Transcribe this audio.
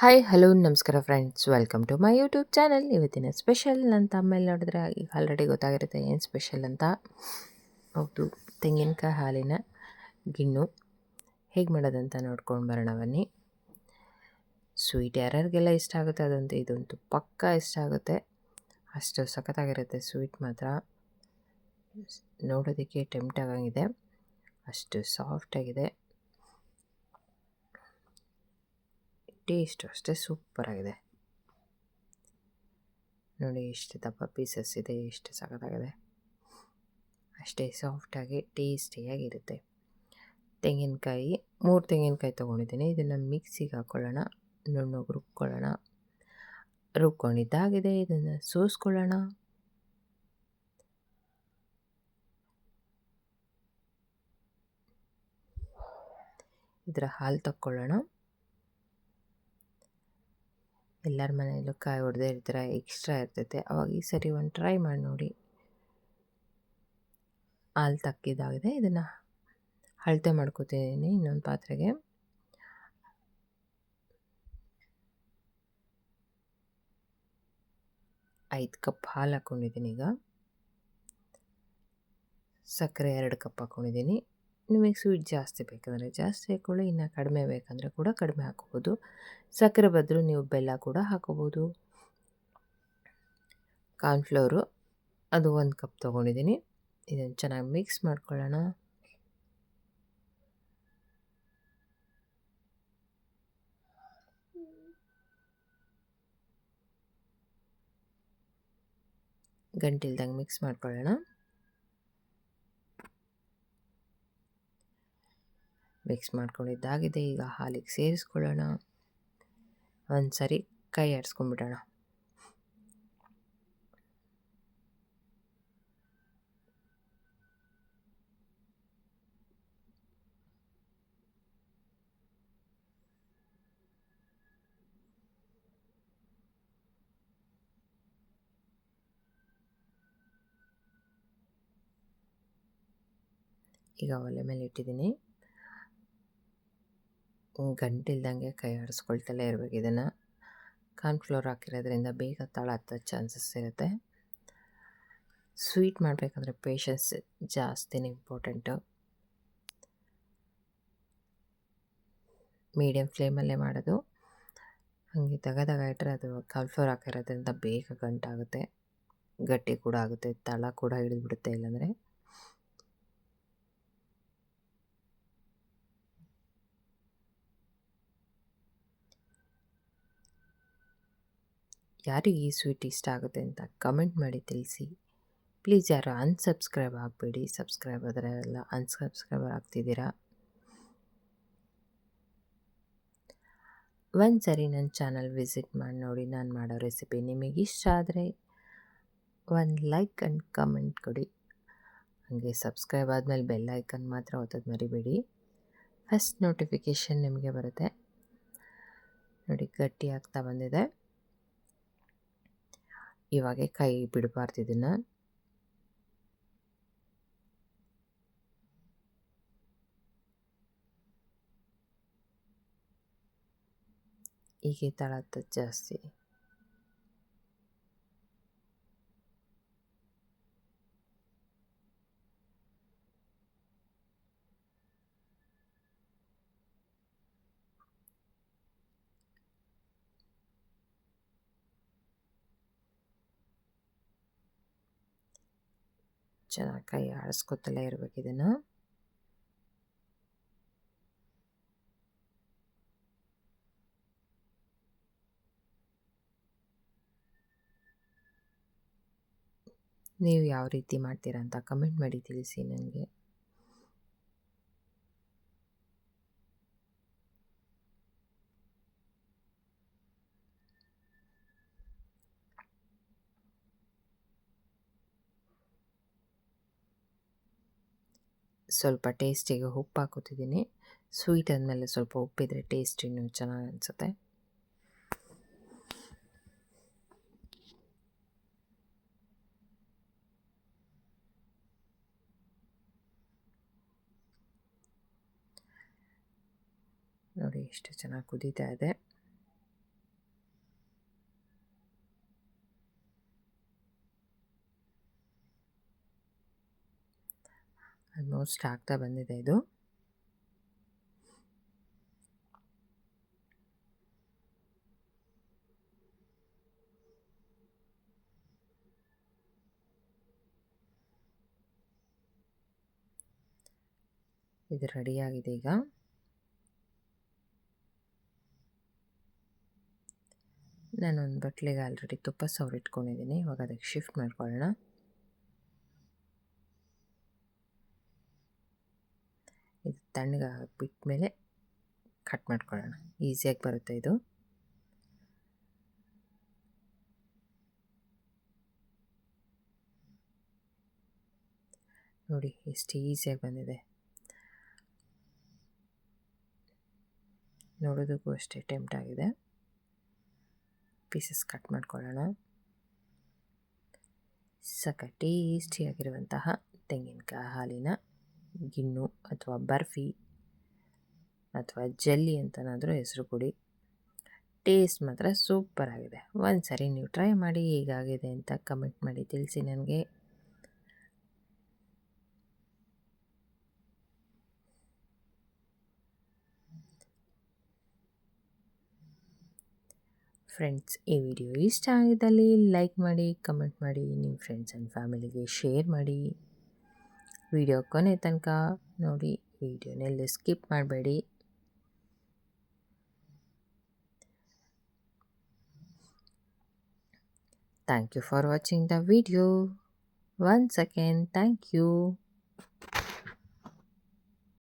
Hi hello ನಮಸ್ಕಾರ friends, welcome to my YouTube channel. ಇವತ್ತಿನ special ಅಂತ ಆಮೇಲೆ ನೋಡಿದ್ರೆ ಈಗ ಆಲ್ರೆಡಿ ಗೊತ್ತಾಗಿರುತ್ತೆ ಏನು ಸ್ಪೆಷಲ್ ಅಂತ. ಹೌದು, ತೆಂಗಿನಕಾಯಿ ಹಾಲಿನ ಗಿಣ್ಣು ಹೇಗೆ ಮಾಡೋದಂತ ನೋಡ್ಕೊಂಡು ಬರೋಣ ಬನ್ನಿ. ಸ್ವೀಟ್ ಯಾರ್ಯಾರಿಗೆಲ್ಲ ಇಷ್ಟ ಆಗುತ್ತೆ ಇದಂತೂ ಪಕ್ಕಾ ಇಷ್ಟ ಆಗುತ್ತೆ. ಅಷ್ಟು ಸಖತ್ತಾಗಿರುತ್ತೆ ಸ್ವೀಟ್ ಮಾತ್ರ. ನೋಡೋದಕ್ಕೆ ಟೆಂಪ್ಟ್ ಆಗಂಗಿದೆ, ಅಷ್ಟು ಸಾಫ್ಟಾಗಿದೆ. ಟೇಸ್ಟು ಅಷ್ಟೇ ಸೂಪರಾಗಿದೆ. ನೋಡಿ ಎಷ್ಟು ದಪ್ಪ ಪೀಸಸ್ ಇದೆ, ಎಷ್ಟು ಸಖತ್ತಾಗಿದೆ. ಅಷ್ಟೇ ಸಾಫ್ಟಾಗಿ ಟೇಸ್ಟಿಯಾಗಿರುತ್ತೆ. ತೆಂಗಿನಕಾಯಿ 3 ತೆಂಗಿನಕಾಯಿ ತೊಗೊಂಡಿದ್ದೀನಿ. ಇದನ್ನು ಮಿಕ್ಸಿಗೆ ಹಾಕ್ಕೊಳ್ಳೋಣ, ನುಣ್ಣಗೆ ರುಬ್ಕೊಳ್ಳೋಣ. ರುಬ್ಕೊಂಡಿದ್ದಾಗಿದೆ, ಇದನ್ನು ಸೋಸ್ಕೊಳ್ಳೋಣ. ಇದರ ಹಾಲು ತಕ್ಕೊಳ್ಳೋಣ. ಎಲ್ಲರ ಮನೆಯಲ್ಲೂ ಕಾಯಿ ಹೊಡೆದೇ ಇರ್ತಾರೆ, ಎಕ್ಸ್ಟ್ರಾ ಇರ್ತೈತೆ. ಅವಾಗ ಈ ಸರಿ ಒಂದು ಟ್ರೈ ಮಾಡಿ ನೋಡಿ. ಹಾಲು ತಕ್ಕಿದ್ದಾಗಿದೆ, ಇದನ್ನು ಅಳತೆ ಮಾಡ್ಕೊತಿದ್ದೀನಿ ಇನ್ನೊಂದು ಪಾತ್ರೆಗೆ. ಐದು ಕಪ್ ಹಾಲು ಹಾಕ್ಕೊಂಡಿದ್ದೀನಿ. ಈಗ ಸಕ್ಕರೆ 2 ಕಪ್ ಹಾಕ್ಕೊಂಡಿದ್ದೀನಿ. ನಿಮಗೆ ಸ್ವೀಟ್ ಜಾಸ್ತಿ ಬೇಕಂದರೆ ಜಾಸ್ತಿ ಹಾಕ್ಕೊಳ್ಳಿ, ಇನ್ನು ಕಡಿಮೆ ಬೇಕಂದರೆ ಕೂಡ ಕಡಿಮೆ ಹಾಕ್ಕೋಬೋದು. ಸಕ್ಕರೆ ಬದಲು ನೀವು ಬೆಲ್ಲ ಕೂಡ ಹಾಕ್ಕೋಬೋದು. ಕಾರ್ನ್ಫ್ಲೋರು ಅದು 1 ಕಪ್ ತೊಗೊಂಡಿದ್ದೀನಿ. ಇದನ್ನು ಚೆನ್ನಾಗಿ ಮಿಕ್ಸ್ ಮಾಡ್ಕೊಳ್ಳೋಣ. ಗಂಟಿಲ್ದಂಗೆ ಮಿಕ್ಸ್ ಮಾಡ್ಕೊಳ್ಳೋಣ. ಮಿಕ್ಸ್ ಮಾಡ್ಕೊಂಡಿದ್ದಾಗಿದೆ. ಈಗ ಹಾಲಿಗೆ ಸೇರಿಸ್ಕೊಳ್ಳೋಣ. ಒಂದು ಸರಿ ಕೈ ಆಡಿಸ್ಕೊಂಡ್ಬಿಡೋಣ. ಈಗ ಒಲೆ ಮೇಲೆ ಇಟ್ಟಿದ್ದೀನಿ. ಗಂಟಿಲ್ದಂಗೆ ಕೈ ಆಡಿಸ್ಕೊಳ್ತಲೇ ಇರಬೇಕು. ಇದನ್ನು ಕಾರ್ನ್ಫ್ಲೋರ್ ಹಾಕಿರೋದ್ರಿಂದ ಬೇಗ ತಳ ಹತ್ತೋ ಚಾನ್ಸಸ್ ಇರುತ್ತೆ. ಸ್ವೀಟ್ ಮಾಡಬೇಕಂದ್ರೆ ಪೇಷನ್ಸ್ ಜಾಸ್ತಿನೇ ಇಂಪಾರ್ಟೆಂಟು. ಮೀಡಿಯಮ್ ಫ್ಲೇಮಲ್ಲೇ ಮಾಡೋದು. ಹಾಗೆ ದಗ ಇಟ್ಟರೆ ಅದು ಕಾರ್ನ್ಫ್ಲೋರ್ ಹಾಕಿರೋದ್ರಿಂದ ಬೇಗ ಗಂಟಾಗುತ್ತೆ, ಗಟ್ಟಿ ಕೂಡ ಆಗುತ್ತೆ, ತಳ ಕೂಡ ಹಿಡಿದ್ಬಿಡುತ್ತೆ ಇಲ್ಲಾಂದರೆ. ಯಾರಿಗೆ ಈ ಸ್ವೀಟ್ ಇಷ್ಟ ಆಗುತ್ತೆ ಅಂತ ಕಮೆಂಟ್ ಮಾಡಿ ತಿಳಿಸಿ. ಪ್ಲೀಸ್ ಯಾರು ಅನ್ಸಬ್ಸ್ಕ್ರೈಬ್ ಆಗಬೇಡಿ. ಸಬ್ಸ್ಕ್ರೈಬ್ ಆದರೆ ಎಲ್ಲ ಅನ್ಸಬ್ಸ್ಕ್ರೈಬರ್ ಆಗ್ತಿದ್ದೀರಾ. ಒಂದು ಸರಿ ನನ್ನ ಚಾನಲ್ ವಿಸಿಟ್ ಮಾಡಿ ನೋಡಿ. ನಾನು ಮಾಡೋ ರೆಸಿಪಿ ನಿಮಗೆ ಇಷ್ಟ ಆದರೆ ಒಂದು ಲೈಕ್ ಆ್ಯಂಡ್ ಕಮೆಂಟ್ ಕೊಡಿ. ಹಾಗೆ ಸಬ್ಸ್ಕ್ರೈಬ್ ಆದಮೇಲೆ ಬೆಲ್ ಐಕನ್ ಮಾತ್ರ ಒತ್ತೋದು ಮರಿಬೇಡಿ. ಫಸ್ಟ್ ನೋಟಿಫಿಕೇಷನ್ ನಿಮಗೆ ಬರುತ್ತೆ. ನೋಡಿ ಗಟ್ಟಿ ಆಗ್ತಾ ಬಂದಿದೆ. ಇವಾಗೆ ಕೈ ಬಿಡಬಾರ್ದು ಇದನ್ನು. ಹೀಗೆ ತಳ ಹತ್ತೋದು ಜಾಸ್ತಿ. ಚೆನ್ನಾಗಿ ಕೈ ಆಡಿಸ್ಕೊತಲೇ ಇರಬೇಕು ಇದನ್ನು. ನೀವು ಯಾವ ರೀತಿ ಮಾಡ್ತೀರಾ ಅಂತ ಕಮೆಂಟ್ ಮಾಡಿ ತಿಳಿಸಿ ನನಗೆ. ಸ್ವಲ್ಪ ಟೇಸ್ಟಿಗೆ ಉಪ್ಪು ಹಾಕೋತಿದ್ದೀನಿ. ಸ್ವೀಟ್ ಆದಮೇಲೆ ಸ್ವಲ್ಪ ಉಪ್ಪಿದ್ರೆ ಟೇಸ್ಟ್ ಇನ್ನೂ ಚೆನ್ನಾಗಿ ಅನಿಸುತ್ತೆ. ನೋಡಿ ಎಷ್ಟು ಚೆನ್ನಾಗಿ ಕುದೀತಾ ಇದೆ. ಆಲ್ಮೋಸ್ಟ್ ಆಗ್ತಾ ಬಂದಿದೆ ಇದು. ಇದು ರೆಡಿಯಾಗಿದೆ ಈಗ. ನಾನೊಂದು ಬಟ್ಲಿಗೆ ಆಲ್ರೆಡಿ ತುಪ್ಪ ಸವರಿಟ್ಕೊಂಡಿದ್ದೀನಿ. ಇವಾಗ ಅದಕ್ಕೆ ಶಿಫ್ಟ್ ಮಾಡ್ಕೊಳ್ಳೋಣ. ಇದು ತಣ್ಣಗೆ ಬಿಟ್ಟ ಮೇಲೆ ಕಟ್ ಮಾಡ್ಕೊಳ್ಳೋಣ. ಈಸಿಯಾಗಿ ಬರುತ್ತೆ ಇದು. ನೋಡಿ ಎಷ್ಟು ಈಸಿಯಾಗಿ ಬಂದಿದೆ. ನೋಡೋದಕ್ಕೂ ಅಷ್ಟೇ ಟೆಂಪ್ಟ್ ಆಗಿದೆ. ಪೀಸಸ್ ಕಟ್ ಮಾಡ್ಕೊಳ್ಳೋಣ. ಸಕ್ಕ ಟೇಸ್ಟಿಯಾಗಿರುವಂತಹ ತೆಂಗಿನಕಾಯಿ ಹಾಲಿನ ಗಿಣ್ಣು ಅಥವಾ ಬರ್ಫಿ ಅಥವಾ ಜಲ್ಲಿ ಅಂತನಾದರೂ ಹೆಸರು ಕೊಡಿ. ಟೇಸ್ಟ್ ಮಾತ್ರ ಸೂಪರ್ ಆಗಿದೆ. ಒಂದು ಸರಿ ನೀವು ಟ್ರೈ ಮಾಡಿ, ಹೇಗಾಗಿದೆ ಅಂತ ಕಮೆಂಟ್ ಮಾಡಿ ತಿಳಿಸಿ ನನಗೆ. ಫ್ರೆಂಡ್ಸ್, ಈ ವಿಡಿಯೋ ಇಷ್ಟ ಆಗಿದ್ದಲ್ಲಿ ಲೈಕ್ ಮಾಡಿ, ಕಮೆಂಟ್ ಮಾಡಿ, ನಿಮ್ಮ ಫ್ರೆಂಡ್ಸ್ ಆ್ಯಂಡ್ ಫ್ಯಾಮಿಲಿಗೆ ಶೇರ್ ಮಾಡಿ. ವಿಡಿಯೋ ಕೊನೆ ತನಕ ನೋಡಿ. ವಿಡಿಯೋನೆಲ್ಲ ಸ್ಕಿಪ್ ಮಾಡಬೇಡಿ. Thank you for watching the video. Once again, thank you.